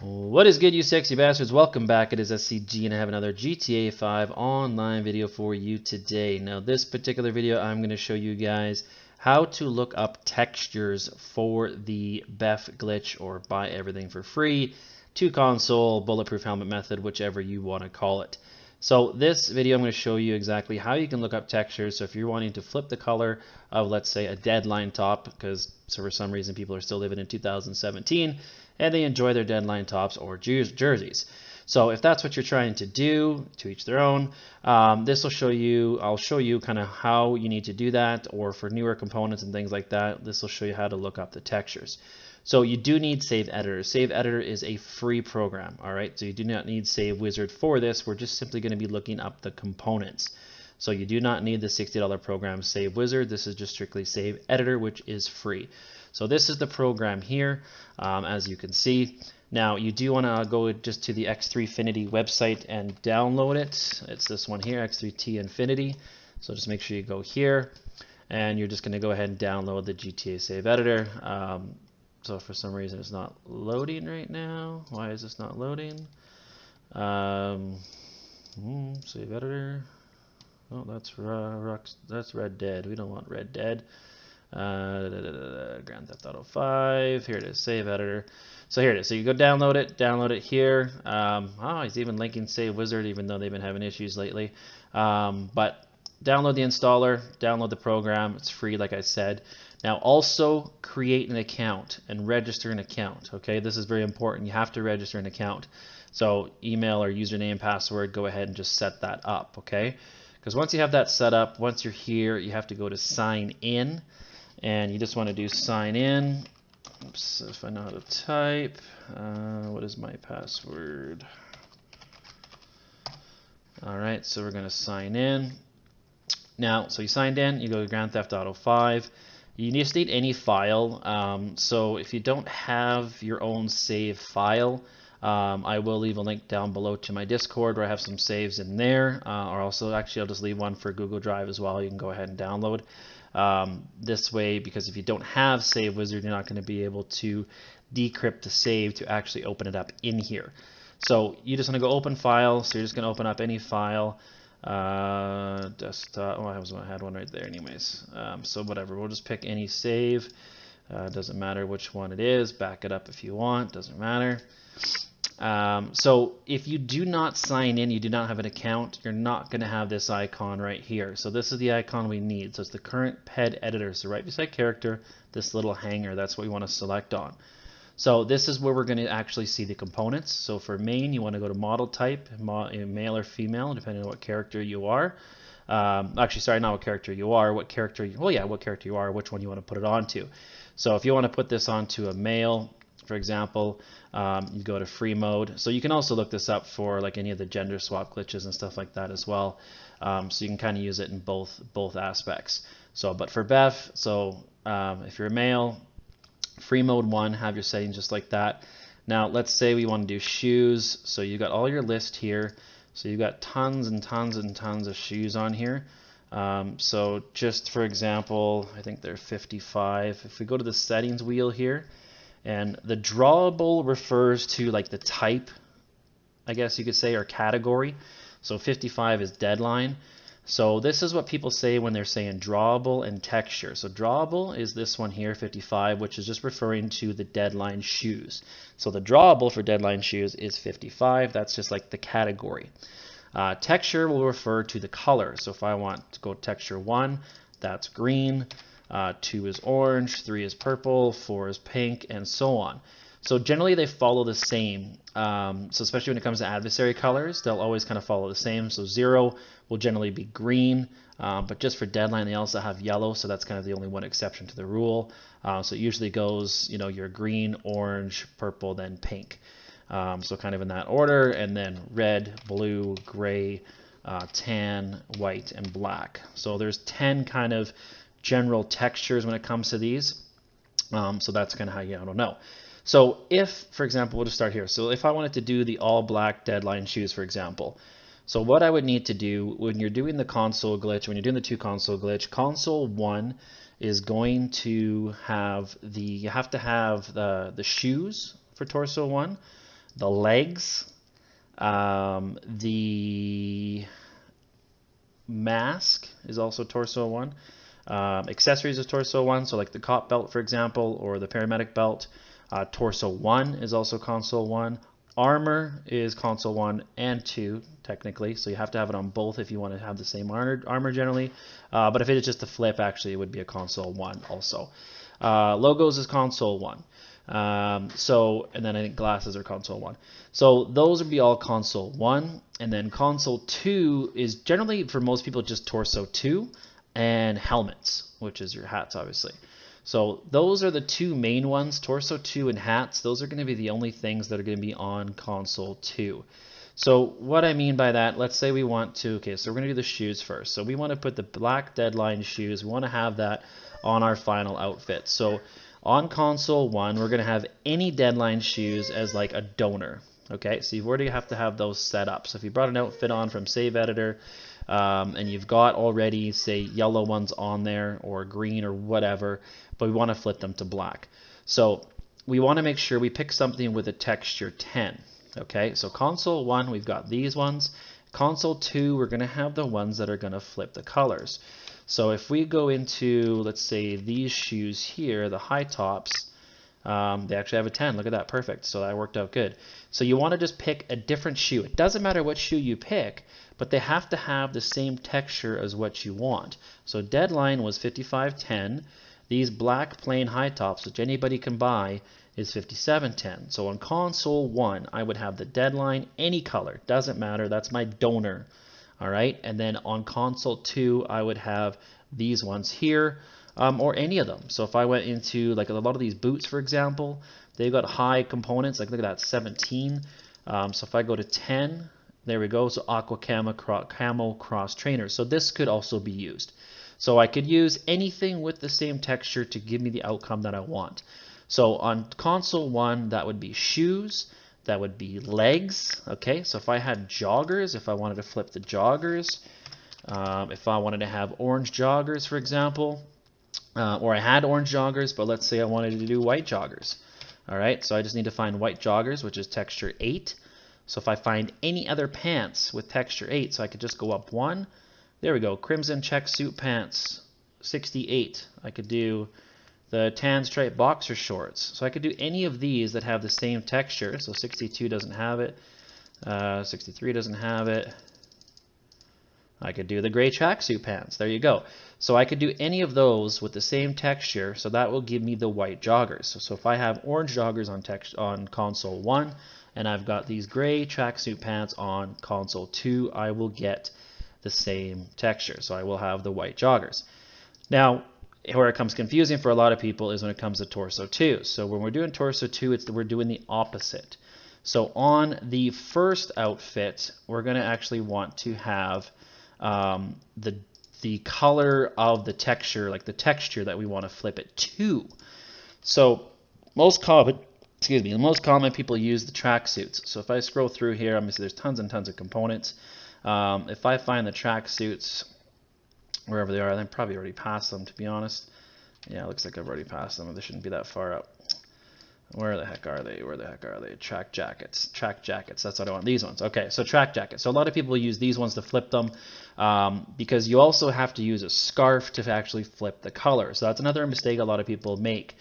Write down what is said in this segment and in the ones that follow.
What is good, you sexy bastards? Welcome back. It is SCG, and I have another GTA 5 online video for you today. Now, this particular video, I'm going to show you guys how to look up textures for the BEFF glitch, or buy everything for free, 2-console, bulletproof helmet method, whichever you want to call it. So this video, I'm going to show you exactly how you can look up textures. So if you're wanting to flip the color of, let's say, a deadline top, because for some reason people are still living in 2017 and they enjoy their deadline tops or jerseys. So if that's what you're trying to do, to each their own, this will show you, I'll show you kind of how you need to do that, or for newer components and things like that, this will show you how to look up the textures. So you do need Save Editor. Save Editor is a free program, all right? So you do not need Save Wizard for this. We're just simply going to be looking up the components. So you do not need the $60 program Save Wizard. This is just strictly Save Editor, which is free. So this is the program here, as you can see. Now you do want to go just to the X3finity website and download it. It's this one here, X3T Infinity. So just make sure you go here, and you're just going to go ahead and download the GTA Save Editor. So for some reason it's not loading right now. Why is this not loading? Save Editor. Oh, that's Red Dead. We don't want Red Dead. Grand Theft Auto 5. Here it is, Save Editor. So here it is. So you go download it here. He's even linking Save Wizard, even though they've been having issues lately. But download the installer, download the program. It's free, like I said. Now also create an account and register an account. Okay, this is very important. You have to register an account. So email or username, password, go ahead and just set that up. Okay, because once you have that set up, once you're here, you have to go to sign in, and you just want to do sign in. Oops, if I know how to type. What is my password? All right, so we're going to sign in. Now, so you signed in, you go to Grand Theft Auto 5. You just need any file. So if you don't have your own save file, I will leave a link down below to my Discord where I have some saves in there. Or also, actually, I'll just leave one for Google Drive as well. You can go ahead and download. This way, because if you don't have Save Wizard, you're not going to be able to decrypt the save to actually open it up in here. So you just want to go open file. So you're just going to open up any file. Desktop. Oh, I had one right there anyways. So whatever, we'll just pick any save. Doesn't matter which one it is. Back it up if you want, doesn't matter. So if you do not sign in, you do not have an account, you're not going to have this icon right here. So this is the icon we need. So it's the current PED editor. So right beside character, this little hanger, that's what we want to select on. So this is where we're going to actually see the components. So for main, you want to go to model type, male or female, depending on what character you are. Actually, sorry, not what character you are, what character you are, which one you want to put it onto. So if you want to put this onto a male, for example, you go to free mode. So you can also look this up for like any of the gender swap glitches and stuff like that as well. So you can kind of use it in both aspects. So, but for BEFF, so if you're a male, free mode 1, have your settings just like that. Now let's say we want to do shoes. So you got all your list here. So you've got tons and tons and tons of shoes on here. So just for example, I think they're 55. If we go to the settings wheel here, and the drawable refers to like the type, I guess you could say, or category. So 55 is deadline. So this is what people say when they're saying drawable and texture. So drawable is this one here, 55, which is just referring to the deadline shoes. So the drawable for deadline shoes is 55. That's just like the category. Texture will refer to the color. So if I want to go texture 1, that's green. 2 is orange, 3 is purple, 4 is pink, and so on. So generally they follow the same. So especially when it comes to adversary colors, they'll always kind of follow the same. So 0 will generally be green, but just for deadline they also have yellow, so that's kind of the only one exception to the rule. So it usually goes, you know, your green, orange, purple, then pink. So kind of in that order, and then red, blue, gray, tan, white, and black. So there's 10 kind of general textures when it comes to these. So that's kind of how you, I don't know. So if, for example, we'll just start here. So if I wanted to do the all black deadline shoes, for example, so what I would need to do when you're doing the console glitch, when you're doing the 2-console glitch, console 1 is going to have you have to have the shoes for torso 1. the legs, the mask is also torso 1. Accessories is torso 1, so like the cop belt, for example, or the paramedic belt. Torso 1 is also console 1. Armor is console 1 and 2, technically, so you have to have it on both if you want to have the same armor generally. But if it is just a flip, actually, it would be a console 1 also. Logos is console 1. And then I think glasses are console 1. So those would be all console 1. And then console 2 is generally, for most people, just torso 2 and helmets, which is your hats, obviously. So those are the two main ones, torso 2 and hats. Those are going to be the only things that are going to be on console 2. So what I mean by that, let's say we want to, okay, so we're going to do the shoes first. So we want to put the black Deadline shoes. We want to have that on our final outfit. So on console 1, we're going to have any Deadline shoes as like a donor. Okay, so you already have to have those set up. So if you brought an outfit on from Save Editor, and you've got already, say, yellow ones on there or green or whatever, but we want to flip them to black. So we want to make sure we pick something with a texture 10. Okay, so console 1, we've got these ones. Console 2, we're going to have the ones that are going to flip the colors. So if we go into, let's say, these shoes here, the high tops, they actually have a 10. Look at that, perfect. So that worked out good. So you want to just pick a different shoe. It doesn't matter what shoe you pick, but they have to have the same texture as what you want. So Deadline was 5510. These black plain high tops, which anybody can buy, is 5710. So on console 1, I would have the Deadline, any color, doesn't matter. That's my donor. All right, and then on console 2, I would have these ones here, or any of them. So if I went into like a lot of these boots, for example, they've got high components. Like look at that, 17. So if I go to 10, there we go. So aqua camo cross trainers. So this could also be used. So I could use anything with the same texture to give me the outcome that I want. So on console 1, that would be shoes. That would be legs. Okay, so if I had joggers, if I wanted to flip the joggers, if I wanted to have orange joggers, for example, or I had orange joggers, but let's say I wanted to do white joggers. All right, so I just need to find white joggers, which is texture 8. So if I find any other pants with texture 8, so I could just go up 1. There we go, crimson check suit pants, 68. I could do the tan stripe boxer shorts. So I could do any of these that have the same texture. So 62 doesn't have it. 63 doesn't have it. I could do the gray tracksuit pants. There you go. So I could do any of those with the same texture. So that will give me the white joggers. So if I have orange joggers on console 1, and I've got these gray tracksuit pants on console 2, I will get the same texture. So I will have the white joggers. Now, where it becomes confusing for a lot of people is when it comes to torso 2. So when we're doing torso 2, we're doing the opposite. So on the first outfit, we're going to actually want to have the color of the texture, like the texture that we want to flip it to. So most common people use the tracksuits. So if I scroll through here, obviously there's tons and tons of components. If I find the tracksuits, wherever they are, I probably already passed them, to be honest. Yeah, it looks like I've already passed them. They shouldn't be that far up. Where the heck are they? Where the heck are they? Track jackets. Track jackets. That's what I want. These ones. Okay, so track jackets. So a lot of people use these ones to flip them because you also have to use a scarf to actually flip the color. So that's another mistake a lot of people make.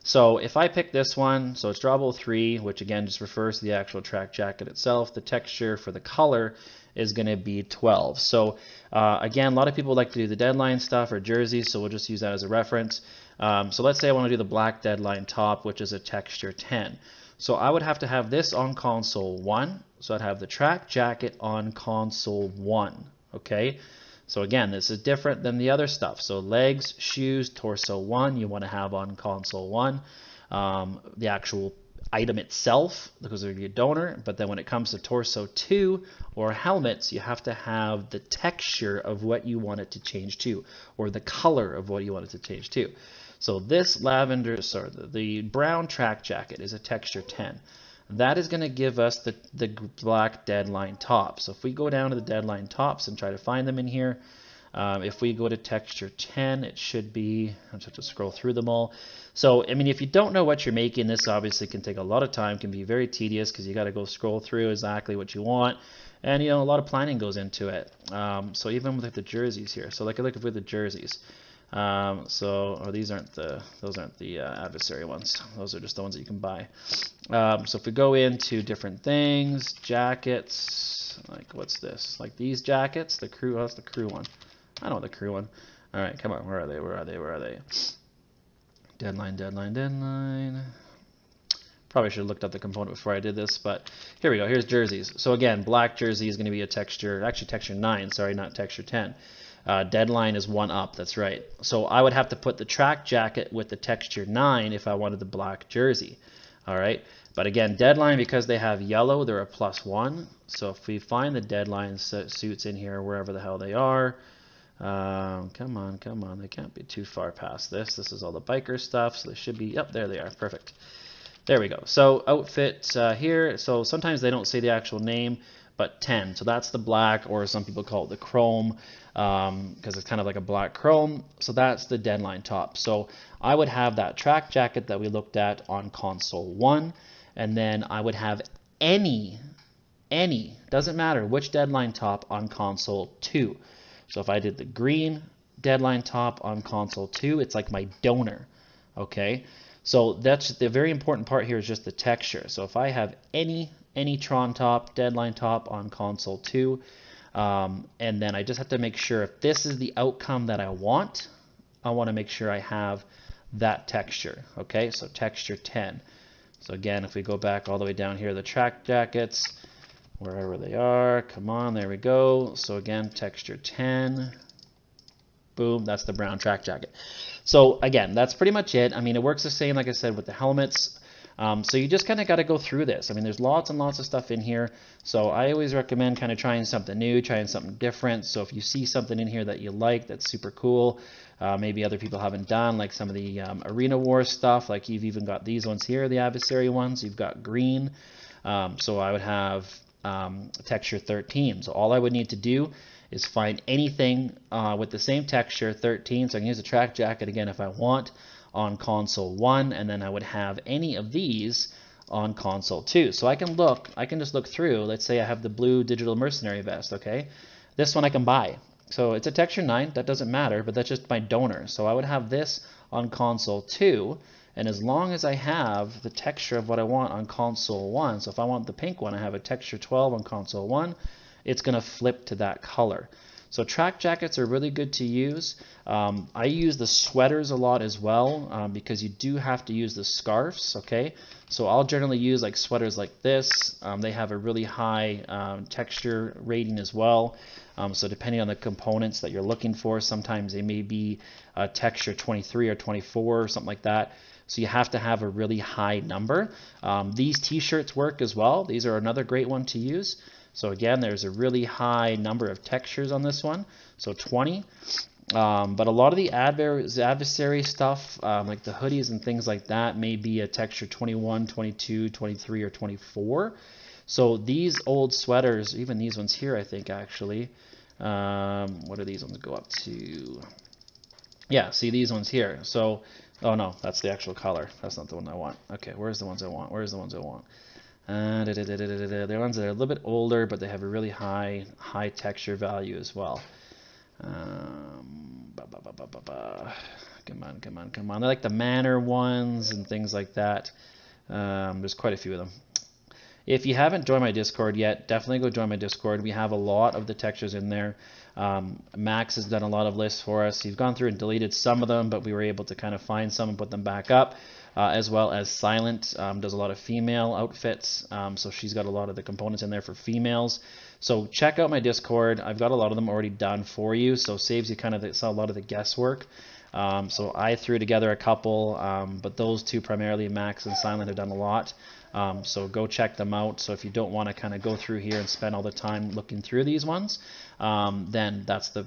So if I pick this one, so it's drawable 3, which again just refers to the actual track jacket itself. The texture for the color is going to be 12. So again, a lot of people like to do the Deadline stuff or jerseys, so we'll just use that as a reference. So let's say I want to do the black Deadline top, which is a texture 10. So I would have to have this on console 1. So I'd have the track jacket on console 1. Okay. So again, this is different than the other stuff. So legs, shoes, torso 1, you want to have on console 1. The actual item itself, because they're your donor, but then when it comes to torso 2 or helmets, you have to have the texture of what you want it to change to, or the color of what you want it to change to. So this the brown track jacket is a texture 10. That is going to give us the black Deadline top. So if we go down to the Deadline tops and try to find them in here, If we go to texture 10, it should be, I just have to scroll through them all. So, I mean, if you don't know what you're making, this obviously can take a lot of time, can be very tedious because you got to go scroll through exactly what you want. And, you know, a lot of planning goes into it. So even with the jerseys here, so like I look at the jerseys. Those aren't the adversary ones. Those are just the ones that you can buy. So if we go into different things, jackets, like what's this? Like these jackets, the crew, oh, that's the crew one. I know the crew one. All right, come on, where are they? Where are they? Where are they? Deadline, deadline, deadline. Probably should have looked up the component before I did this, but here we go. Here's jerseys. So again, black jersey is going to be a texture, actually texture 9, sorry, not texture 10. Deadline is 1 up, that's right. So I would have to put the track jacket with the texture 9 if I wanted the black jersey. All right, but again, deadline, because they have yellow, they're a +1. So if we find the deadline suits in here, wherever the hell they are, come on, they can't be too far past this. This is all the biker stuff, so they should be, yep, there they are, perfect. There we go. So outfit here, so sometimes they don't say the actual name, but 10, so that's the black, or some people call it the chrome, because it's kind of like a black chrome. So that's the deadline top. So I would have that track jacket that we looked at on console 1, and then I would have any, doesn't matter which deadline top, on console 2. So if I did the green deadline top on console 2, it's like my donor, okay? So that's the very important part here, is just the texture. So if I have any Tron top, deadline top on console 2, and then I just have to make sure if this is the outcome that I want to make sure I have that texture, okay? So texture 10. So again, if we go back all the way down here, the track jackets, wherever they are, come on, there we go. So again, texture 10, boom, that's the brown track jacket. So again, that's pretty much it. I mean, it works the same, like I said, with the helmets. So you just kind of got to go through this. I mean, there's lots and lots of stuff in here. So I always recommend kind of trying something new, trying something different. So if you see something in here that you like, that's super cool, maybe other people haven't done, like some of the Arena War stuff, like you've even got these ones here, the adversary ones, you've got green. So I would have texture 13. So all I would need to do is find anything with the same texture, 13. So I can use a track jacket again if I want on console 1, and then I would have any of these on console 2. So I can just look through. Let's say I have the blue digital mercenary vest, okay? This one I can buy. So it's a texture 9, that doesn't matter, but that's just my donor. So I would have this on console 2, and as long as I have the texture of what I want on console 1, so if I want the pink one, I have a texture 12 on console 1, it's going to flip to that color. So track jackets are really good to use. I use the sweaters a lot as well, because you do have to use the scarves, okay? So I'll generally use like sweaters like this. They have a really high texture rating as well. So depending on the components that you're looking for, sometimes they may be texture 23 or 24 or something like that. So you have to have a really high number. These t-shirts work as well. These are another great one to use. So again, there's a really high number of textures on this one, so 20. But a lot of the adversary stuff, like the hoodies and things like that, may be a texture 21, 22, 23, or 24. So these old sweaters, even these ones here, I think actually, what do these ones go up to? Yeah, see these ones here. So, oh no, that's the actual color. That's not the one I want. Okay, where's the ones I want? Where's the ones I want? They're ones that are a little bit older, but they have a really high texture value as well. Come on. They're like the Manor ones and things like that. There's quite a few of them. If you haven't joined my Discord yet, definitely go join my Discord. We have a lot of the textures in there. Max has done a lot of lists for us. He's gone through and deleted some of them, but we were able to kind of find some and put them back up. As well as Silent does a lot of female outfits, so she's got a lot of the components in there for females. So check out my Discord. I've got a lot of them already done for you, so saves you kind of a lot of the guesswork. So I threw together a couple, but those two primarily, Max and Silent, have done a lot. So go check them out. So if you don't want to kind of go through here and spend all the time looking through these ones, then that's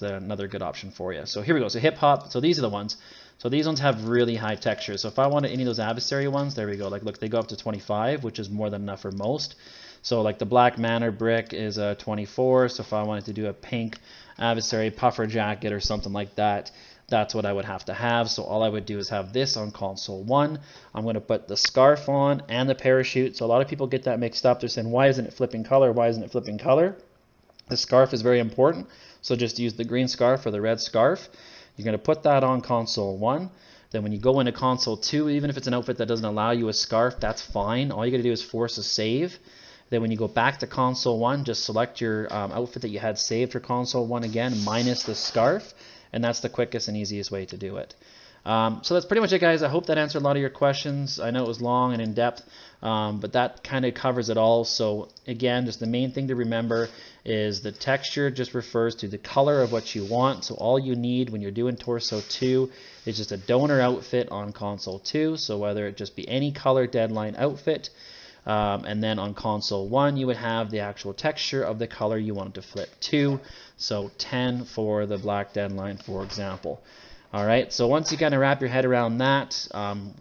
another good option for you. So here we go. So hip hop. So these are the ones. So these ones have really high texture. So if I wanted any of those adversary ones, there we go. Like look, they go up to 25, which is more than enough for most. So like the Black Manor brick is a 24, so if I wanted to do a pink adversary puffer jacket or something like that, that's what I would have to have. So all I would do is have this on console 1. I'm going to put the scarf on and the parachute. So a lot of people get that mixed up. They're saying, why isn't it flipping color? Why isn't it flipping color? The scarf is very important. So just use the green scarf or the red scarf. You're going to put that on console 1. Then when you go into console 2, even if it's an outfit that doesn't allow you a scarf, that's fine. All you got to do is force a save. Then when you go back to console 1, just select your outfit that you had saved for console 1 again, minus the scarf, and that's the quickest and easiest way to do it. So that's pretty much it, guys. I hope that answered a lot of your questions. I know it was long and in depth, but that kind of covers it all. So again, just the main thing to remember is the texture just refers to the color of what you want. So all you need when you're doing torso 2 is just a donor outfit on console 2. So whether it just be any color deadline outfit, and then on console 1 you would have the actual texture of the color you want to flip to. So 10 for the black deadline, for example. Alright, so once you kind of wrap your head around that,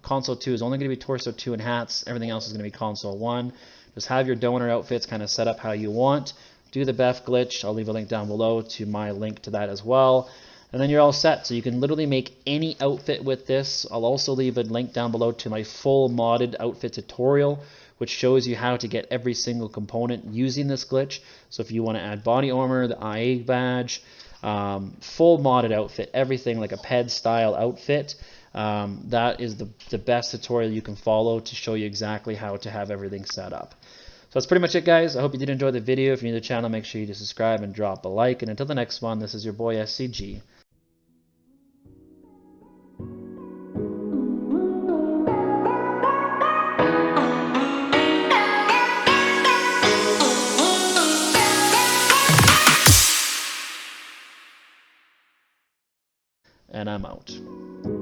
console 2 is only going to be torso 2 and hats. Everything else is going to be console 1. Just have your donor outfits kind of set up how you want. Do the BEFF glitch. I'll leave a link down below to my link to that as well. And then you're all set. So you can literally make any outfit with this. I'll also leave a link down below to my full modded outfit tutorial, which shows you how to get every single component using this glitch. So if you want to add body armor, the IA badge, full modded outfit, everything like a PED style outfit, that is the best tutorial you can follow to show you exactly how to have everything set up. So that's pretty much it, guys. I hope you did enjoy the video. If you're new to the channel, make sure you subscribe and drop a like. And until the next one, this is your boy SCG. And I'm out.